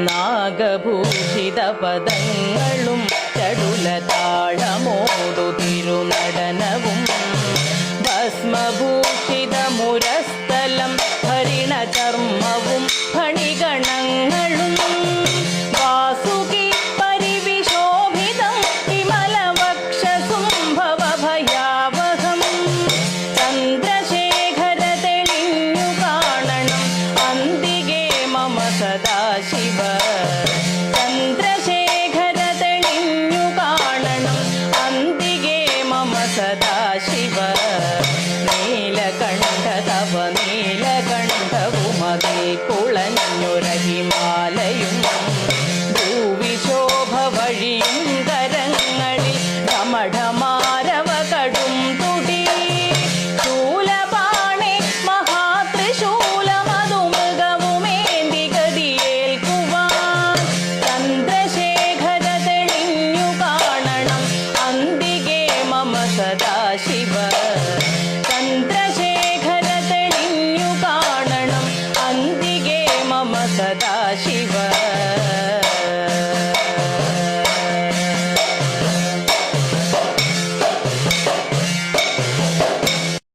നാഗഭൂഷിത പദങ്ങളും ചടുലതാളമോടു തിരുനടനവും ഭസ്മഭൂഷിത മുരസ്ഥലം ഹരിണചർമ്മവും ഫണിഗണങ്ങളും വാസുകി പരിവിശോഭിതം വിമലവക്ഷസും ഭവഭയാവഹം ചന്ദ്രശേഖര തെളിഞ്ഞു കാണണം അന്തികേ മമ സദാശിവ